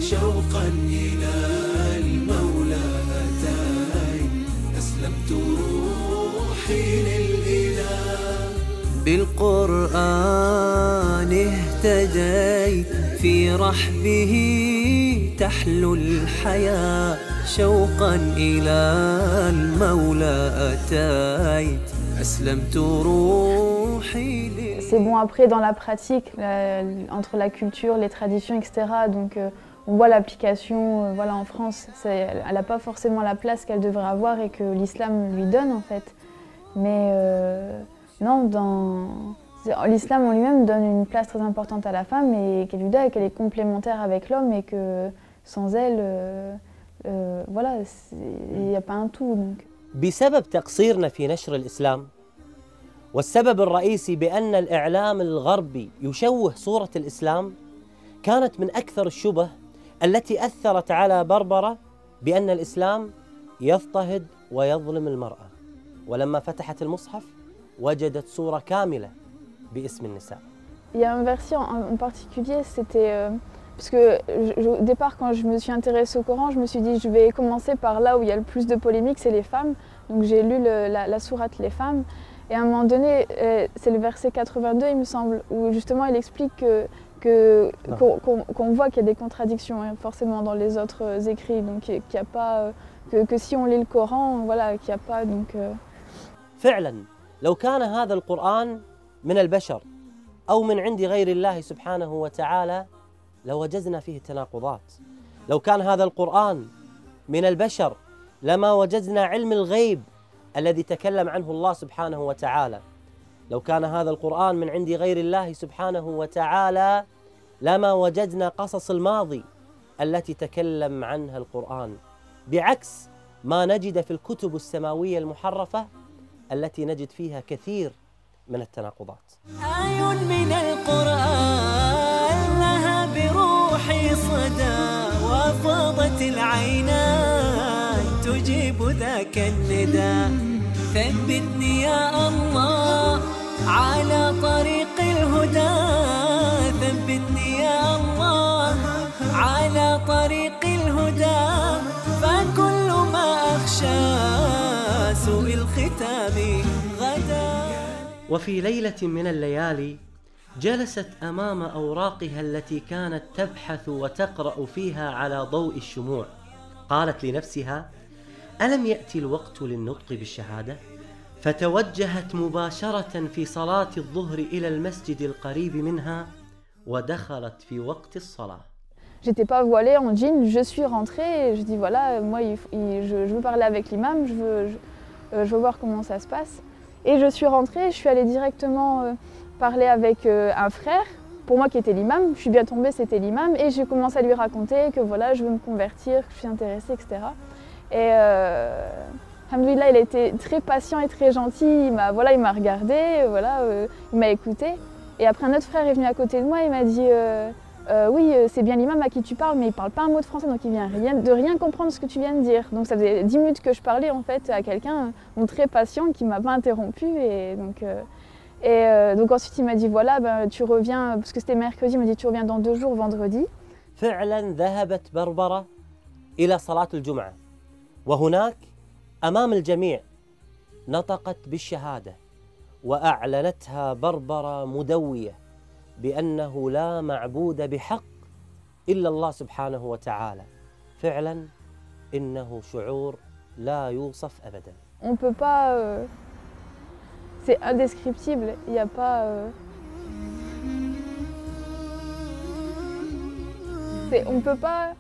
شوقا إلى المولى أتاي أسلمت روحي للإله بالقرآن اهتديت في رحبه تحلو الحياة شوقا إلى المولى أتيت أسلمت روحي. C'est bon après dans la pratique, entre la culture, les traditions, etc. Donc on voit l'application voilà, en France, elle n'a pas forcément la place qu'elle devrait avoir et que l'islam lui donne en fait. Mais non, l'islam en lui-même donne une place très importante à la femme et qu'elle lui donne et qu'elle est complémentaire avec l'homme et que sans elle, voilà, il n'y a pas un tout. Donc. بسبب تقصيرنا في نشر الإسلام والسبب الرئيسي بأن الإعلام الغربي يشوه صورة الإسلام كانت من أكثر الشبه التي أثرت على بربرة بأن الإسلام يضطهد ويظلم المرأة ولما فتحت المصحف وجدت صورة كاملة باسم النساء. Il y a un verset en particulier, c'était parce que au départ quand je me suis intéressée au Coran, je me suis dit je vais commencer par là où il y a le plus de polémiques, c'est les femmes. Donc j'ai lu la sourate Les femmes et à un moment donné, c'est le verset 82 il me semble, où justement il explique qu'on voit qu'il y a des contradictions hein, forcément dans les autres écrits, donc qu'il n'y a pas que si on lit le Coran, voilà, qu'il n'y a pas donc. فعلا لو كان هذا القرآن من البشر أو من عند غير الله سبحانه وتعالى لوجدنا فيه تناقضات. لو كان هذا القرآن من البشر لما وجدنا علم الغيب الذي تكلم عنه الله سبحانه وتعالى. لو كان هذا القرآن من عند غير الله سبحانه وتعالى لما وجدنا قصص الماضي التي تكلم عنها القرآن، بعكس ما نجد في الكتب السماوية المحرفة التي نجد فيها كثير من التناقضات. آي من القرآن لها بروحي صدى وفاضت العينان تجيب ذاك النداء ثبتني يا الله على طريق الهدى ثبتني يا الله على طريق الهدى فكل ما أخشى سوء الختام غدا. وفي ليلة من الليالي جلست أمام أوراقها التي كانت تبحث وتقرأ فيها على ضوء الشموع. قالت لنفسها: ألم يأتي الوقت للنطق بالشهادة؟ فتوجهت مباشرة في صلاة الظهر إلى المسجد القريب منها ودخلت في وقت الصلاة. J'étais pas voilée en jean, je suis rentrée et je dis voilà, moi je veux parler avec l'imam, je veux voir comment ça se passe. Et je suis rentrée, je suis allée directement parler avec un frère, pour moi qui était l'imam, je suis bien tombée, c'était l'imam, et j'ai commencé à lui raconter que voilà, je veux me convertir, que je suis intéressée, etc. Et alhamdoulilah, il a été très patient et très gentil, il m'a regardé, voilà, il m'a écouté. Et après un autre frère est venu à côté de moi, il m'a dit oui, c'est bien l'imam à qui tu parles, mais il ne parle pas un mot de français, donc il vient de rien comprendre ce que tu viens de dire. Donc ça faisait 10 minutes que je parlais en fait à quelqu'un très patient qui ne m'a pas interrompu. Et donc ensuite il m'a dit voilà, ben, tu reviens, parce que c'était mercredi, il m'a dit tu reviens dans 2 jours, vendredi. فعلا ذهبت بربرة إلى صلاة الجمعة وهناك أمام الجميع نطقت بالشهادة وأعلنتها بربرة مدوية بأنه لا معبود بحق إلا الله سبحانه وتعالى. فعلا إنه شعور لا يوصف أبدا. On peut pas, c'est indescriptible, il n'y a pas... on peut pas,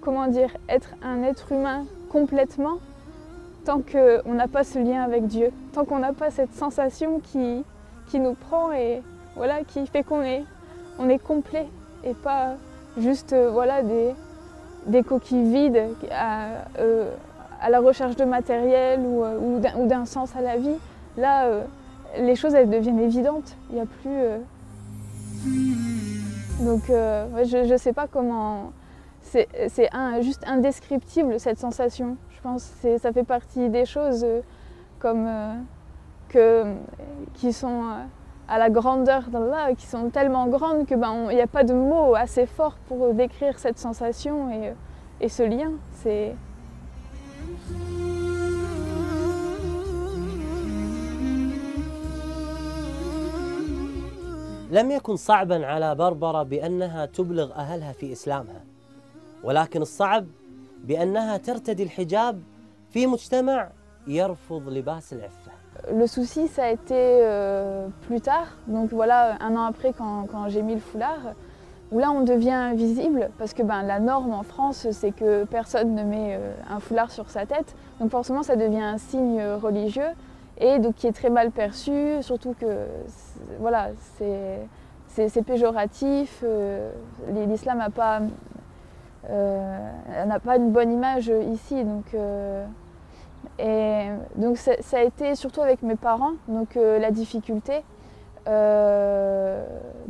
comment dire, être un être humain complètement tant qu'on n'a pas ce lien avec Dieu, tant qu'on n'a pas cette sensation qui nous prend et voilà, qui fait qu'on est complet et pas juste voilà, des coquilles vides à la recherche de matériel ou d'un sens à la vie. Là, les choses elles deviennent évidentes, il n'y a plus... Donc je ne sais pas comment... C'est juste indescriptible cette sensation. Je pense que ça fait partie des choses comme, qui sont à la grandeur d'Allah, qui sont tellement grandes que il n'y a pas de mots assez forts pour décrire cette sensation et ce lien. لم يكن صعبا على بربرة بأنها تبلغ أهلها في إسلامها، ولكن الصعب بأنها ترتدي الحجاب في مجتمع يرفض لباس العفة. Le souci, ça a été plus tard, donc voilà, un an après quand j'ai mis le foulard, où là on devient visible, parce que la norme en France, c'est que personne ne met un foulard sur sa tête, donc forcément ça devient un signe religieux, et donc qui est très mal perçu, surtout que voilà, c'est péjoratif, l'islam n'a pas une bonne image ici, et donc ça a été surtout avec mes parents, donc la difficulté.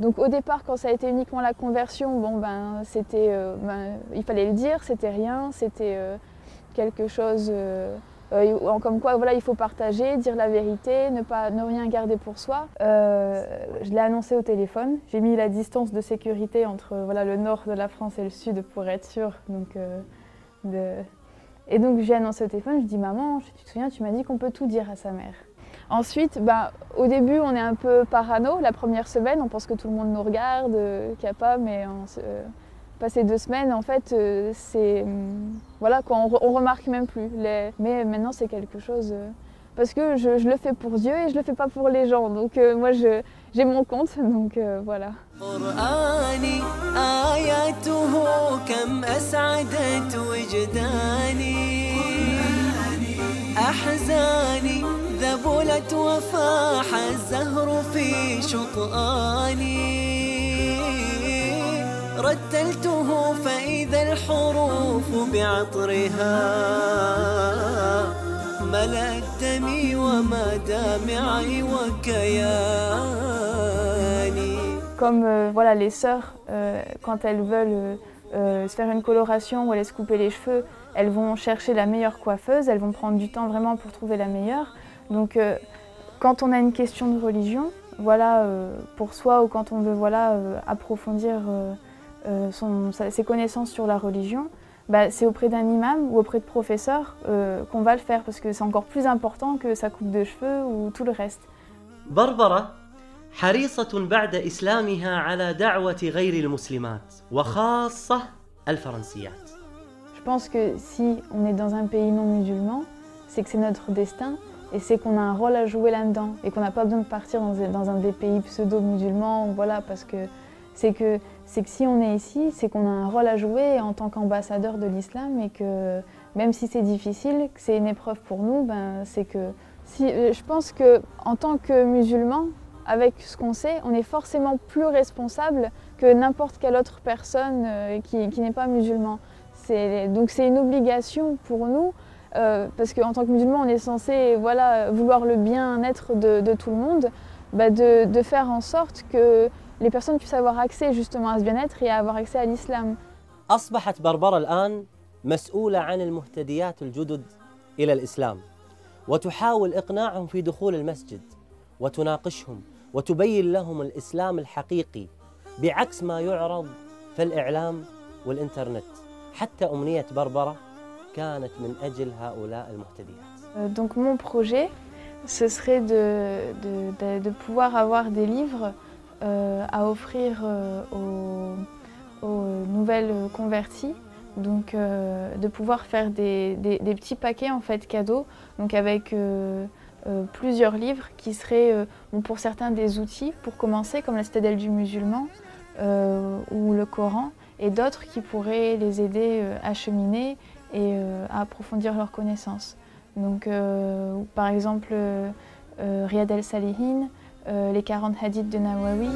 Donc au départ, quand ça a été uniquement la conversion, c'était, il fallait le dire, c'était rien, c'était quelque chose comme quoi voilà, il faut partager, dire la vérité, ne rien garder pour soi. Je l'ai annoncé au téléphone, j'ai mis la distance de sécurité entre le nord de la France et le sud pour être sûre. Et donc j'ai annoncé au téléphone, je dis maman, tu te souviens, tu m'as dit qu'on peut tout dire à sa mère. Ensuite, au début on est un peu parano, la première semaine on pense que tout le monde nous regarde, qu'il n'y a pas, mais passé 2 semaines en fait c'est voilà quoi, on remarque même plus. Mais maintenant c'est quelque chose, parce que je le fais pour Dieu et je le fais pas pour les gens, donc moi j'ai mon compte, donc voilà. ذبلت وفاح الزهر في شطآني رتلته فإذا الحروف بعطرها ملأت دمي وما دامعي وكياني. Comme voilà, les sœurs, quand elles veulent se faire une coloration ou aller se couper les cheveux, elles vont chercher la meilleure coiffeuse, elles vont prendre du temps vraiment pour trouver la meilleure. Donc quand on a une question de religion, pour soi, ou quand on veut approfondir ses connaissances sur la religion, c'est auprès d'un imam ou auprès de professeurs qu'on va le faire, parce que c'est encore plus important que sa coupe de cheveux ou tout le reste. بربرة حريصة بعد إسلامها على دعوة غير المسلمات وخاصة الفرنسيات. Je pense que si on est dans un pays non musulman, c'est que c'est notre destin et c'est qu'on a un rôle à jouer là-dedans et qu'on n'a pas besoin de partir dans un des pays pseudo-musulmans, parce que c'est que si on est ici, c'est qu'on a un rôle à jouer en tant qu'ambassadeur de l'islam, et que même si c'est difficile, que c'est une épreuve pour nous, c'est que je pense qu'en tant que musulman, avec ce qu'on sait, on est forcément plus responsable que n'importe quelle autre personne qui n'est pas musulman. Donc c'est une obligation pour nous, parce qu'en tant que musulman, on est censé vouloir le bien-être de tout le monde, de faire en sorte que les personnes puissent avoir accès justement à ce bien-être et à avoir accès à l'islam. أصبحت بربرة الآن مسؤولة عن المهتديات الجدد إلى الإسلام، وتحاول إقناعهم في دخول المسجد، وتناقشهم وتبين لهم الإسلام الحقيقي بعكس ما يعرض في الإعلام والإنترنت. حتى أمنية بربرة كانت من أجل هؤلاء المهتديات. Donc mon projet, ce serait de pouvoir avoir des livres à offrir aux nouvelles converties, donc de pouvoir faire des petits paquets en fait cadeaux, donc avec plusieurs livres qui seraient pour certains des outils pour commencer, comme la Citadelle du musulman ou le Coran, et d'autres qui pourraient les aider à cheminer et à approfondir leurs connaissances. Donc par exemple Riyad el-Salihin, les 40 hadiths de Nawawi.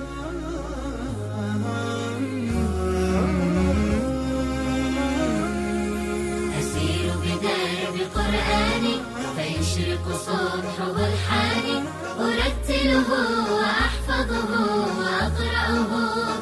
أسير بدرب قرآني فيشرق صبح برحاني أرتله وأحفظه وأقرأه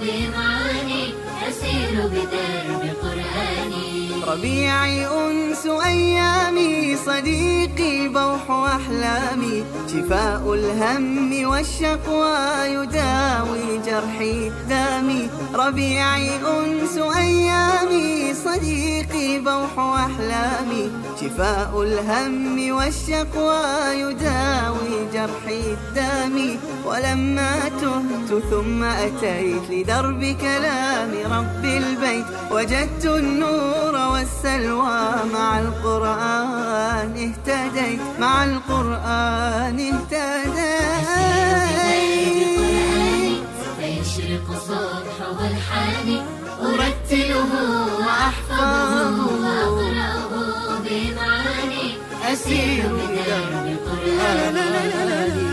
بمعاني أسير بدرب قرآني ربيعي أنس أنس أيامي صديقي بوح أحلامي شفاء الهم والشقوى يداوي جرحي دامي ربيعي أنس أيامي صديقي بوح أحلامي شفاء الهم والشقوى يداوي جرحي الدامي ولما تهت ثم أتيت لدرب كلام رب البيت وجدت النور والسلوى مع القرآن اهتديت مع القرآن اهتديت فيشرق صبح والحاني أرتله وأحفظه وأقرأه بمعاني أسير بدرب القرآن